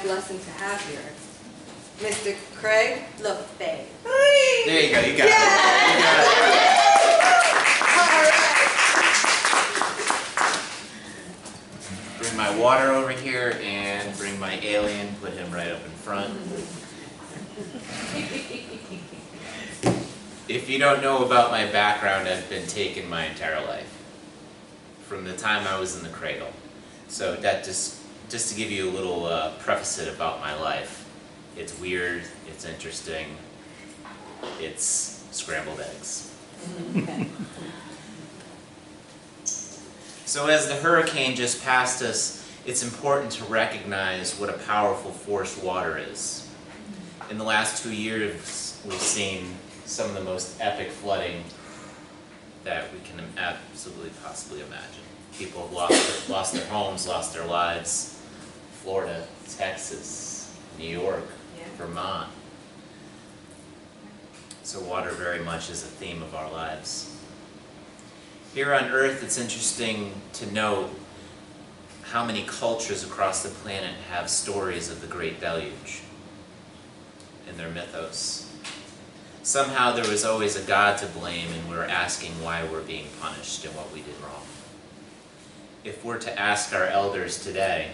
blessing to have here. Mr. Craig Lefebvre. There you go, you got it. You got it. Bring my water over here and bring my alien, put him right up in front. If you don't know about my background, I've been taken my entire life, from the time I was in the cradle. So that just to give you a little preface about my life. It's weird, it's interesting, it's scrambled eggs. So as the hurricane just passed us, it's important to recognize what a powerful force water is. In the last 2 years, we've seen some of the most epic flooding that we can absolutely possibly imagine. People have lost their homes, lost their lives. Florida, Texas, New York, Vermont. So water very much is a theme of our lives. Here on Earth, it's interesting to note how many cultures across the planet have stories of the Great Deluge in their mythos. Somehow there was always a God to blame, and we're asking why we're being punished and what we did wrong. If we're to ask our elders today,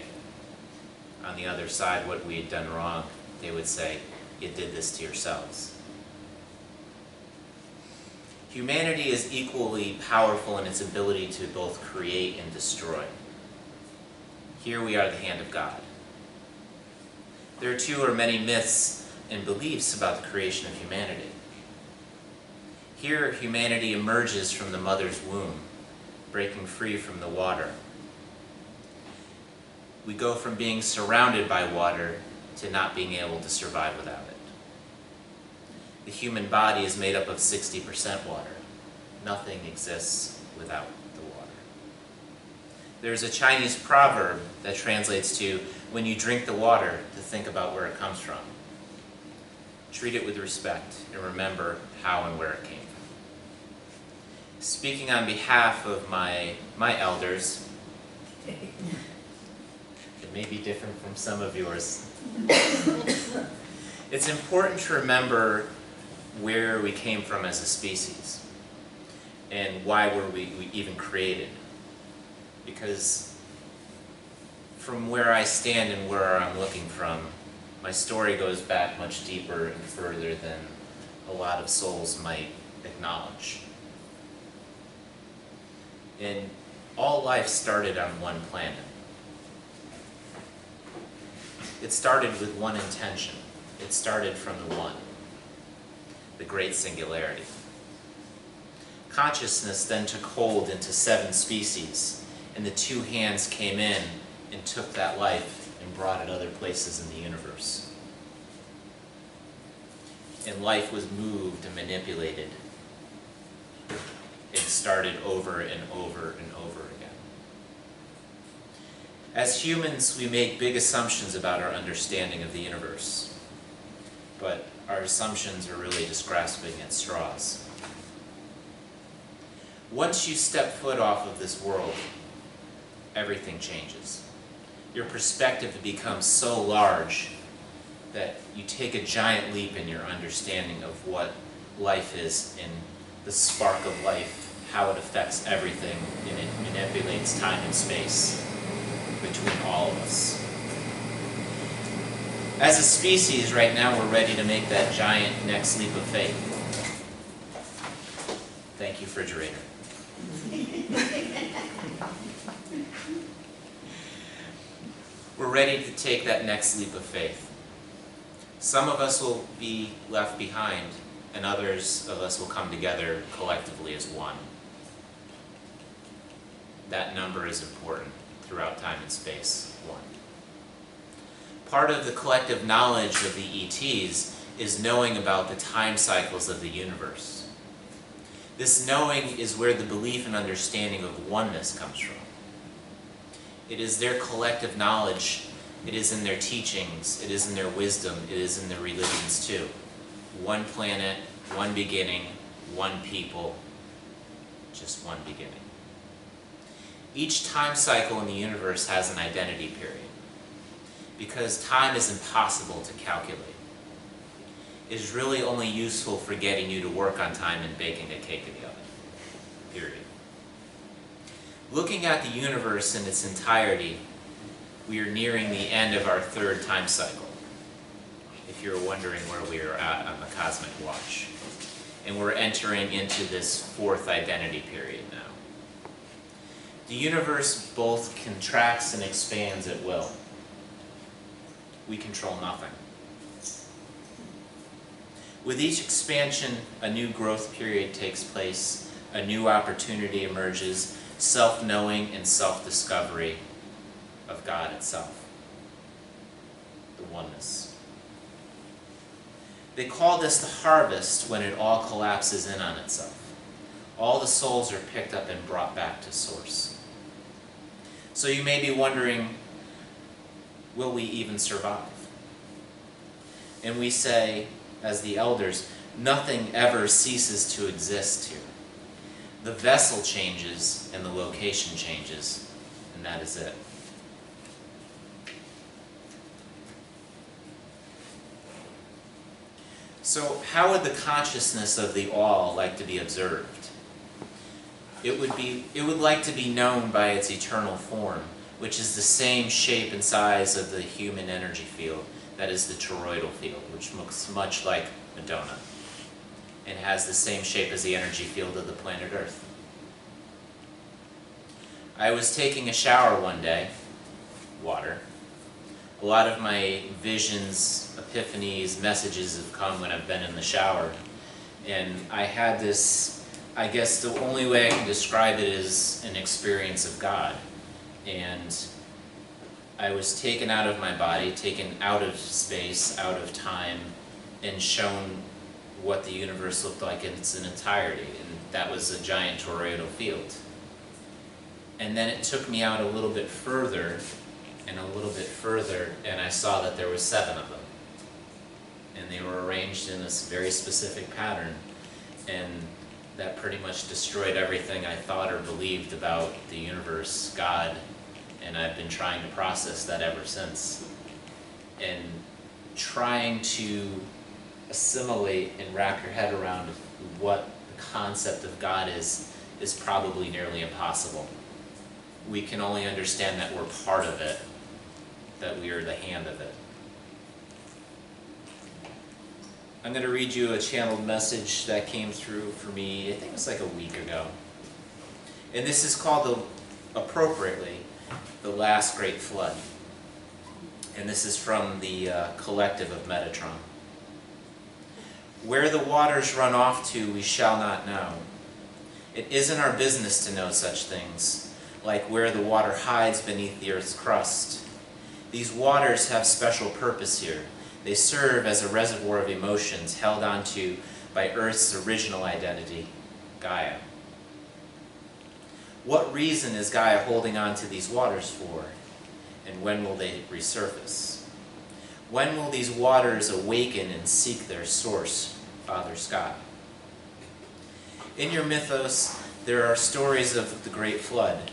on the other side, what we had done wrong, they would say, you did this to yourselves. Humanity is equally powerful in its ability to both create and destroy. Here we are the hand of God. There too are many myths and beliefs about the creation of humanity. Here humanity emerges from the mother's womb, breaking free from the water. We go from being surrounded by water to not being able to survive without it. The human body is made up of 60% water. Nothing exists without the water. There's a Chinese proverb that translates to, when you drink the water, to think about where it comes from. Treat it with respect and remember how and where it came from. Speaking on behalf of my elders, it may be different from some of yours. It's important to remember where we came from as a species and why were we even created. Because from where I stand and where I'm looking from, my story goes back much deeper and further than a lot of souls might acknowledge. And all life started on one planet. It started with one intention. It started from the one, the great singularity. Consciousness then took hold into 7 species, and the 2 hands came in and took that life and brought it other places in the universe. And life was moved and manipulated. It started over and over and over again. As humans, we make big assumptions about our understanding of the universe, but our assumptions are really just grasping at straws. Once you step foot off of this world, everything changes. Your perspective becomes so large that you take a giant leap in your understanding of what life is and the spark of life, how it affects everything, and it manipulates time and space between all of us. As a species, right now, we're ready to make that giant next leap of faith. Thank you, refrigerator. We're ready to take that next leap of faith. Some of us will be left behind, and others of us will come together collectively as one. That number is important throughout time and space, 1. Part of the collective knowledge of the ETs is knowing about the time cycles of the universe. This knowing is where the belief and understanding of oneness comes from. It is their collective knowledge, it is in their teachings, it is in their wisdom, it is in their religions too. One planet, one beginning, one people, just one beginning. Each time cycle in the universe has an identity period. because time is impossible to calculate. It is really only useful for getting you to work on time and baking a cake in the oven, period. Looking at the universe in its entirety, we are nearing the end of our third time cycle, if you're wondering where we are at on the cosmic watch. And we're entering into this fourth identity period now. The universe both contracts and expands at will. We control nothing. With each expansion, a new growth period takes place, a new opportunity emerges, self-knowing and self-discovery of God itself, the oneness. They call this the harvest when it all collapses in on itself. All the souls are picked up and brought back to source. So you may be wondering, will we even survive? And we say, as the elders, nothing ever ceases to exist here. The vessel changes and the location changes, and that is it. So how would the consciousness of the all like to be observed? It would like to be known by its eternal form, which is the same shape and size of the human energy field, that is the toroidal field, which looks much like a donut, and has the same shape as the energy field of the planet Earth. I was taking a shower one day, water. A lot of my visions, epiphanies, messages have come when I've been in the shower. And I had this, I guess the only way I can describe it is an experience of God. And I was taken out of my body, taken out of space, out of time, and shown what the universe looked like in its entirety. And that was a giant toroidal field. And then it took me out a little bit further, and a little bit further, and I saw that there were 7 of them. And they were arranged in this very specific pattern, and that pretty much destroyed everything I thought or believed about the universe, God, and I've been trying to process that ever since. And trying to assimilate and wrap your head around what the concept of God is probably nearly impossible. We can only understand that we're part of it, that we are the hand of it. I'm going to read you a channeled message that came through for me, I think it was like a week ago. And this is called, appropriately, The Last Great Flood. And this is from the collective of Metatron. Where the waters run off to, we shall not know. It isn't our business to know such things, like where the water hides beneath the earth's crust. These waters have special purpose here. They serve as a reservoir of emotions held onto by Earth's original identity, Gaia. What reason is Gaia holding on to these waters for? And when will they resurface? When will these waters awaken and seek their source, Father Sky? In your mythos, there are stories of the Great Flood.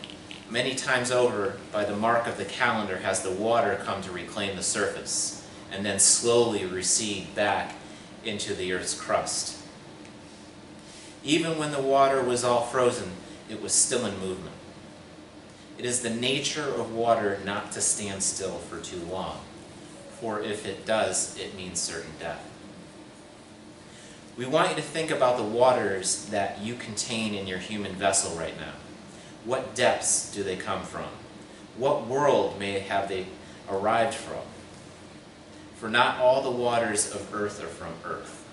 Many times over, by the mark of the calendar, has the water come to reclaim the surface, and then slowly recede back into the earth's crust. Even when the water was all frozen, it was still in movement. It is the nature of water not to stand still for too long, for if it does, it means certain death. We want you to think about the waters that you contain in your human vessel right now. What depths do they come from? What world have they arrived from? For not all the waters of earth are from earth.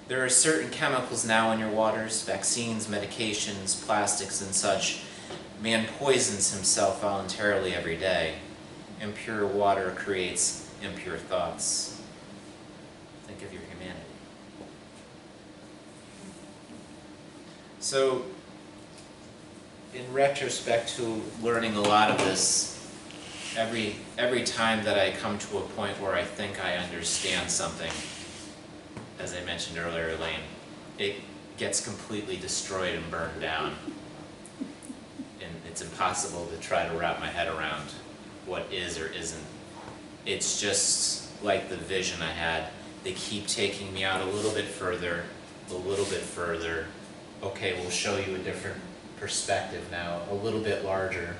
There are certain chemicals now in your waters, vaccines, medications, plastics, and such. Man poisons himself voluntarily every day. Impure water creates impure thoughts. Think of your humanity. So, in retrospect to learning a lot of this, every time that I come to a point where I think I understand something, as I mentioned earlier, Elaine, it gets completely destroyed and burned down. And it's impossible to try to wrap my head around what is or isn't. It's just like the vision I had. They keep taking me out a little bit further, a little bit further. Okay, we'll show you a different perspective now, a little bit larger.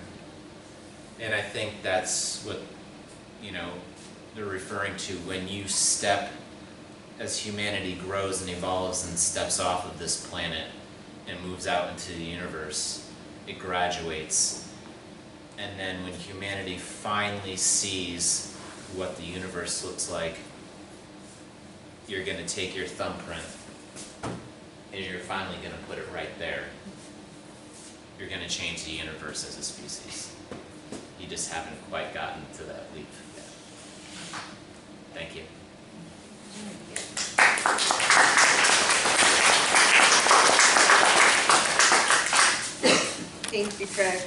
And I think that's what, you know, they're referring to when you step, as humanity grows and evolves and steps off of this planet and moves out into the universe, it graduates. And then when humanity finally sees what the universe looks like, you're going to take your thumbprint and you're finally going to put it right there. You're going to change the universe as a species. You just haven't quite gotten to that leap yet. Thank you. Thank you, Craig.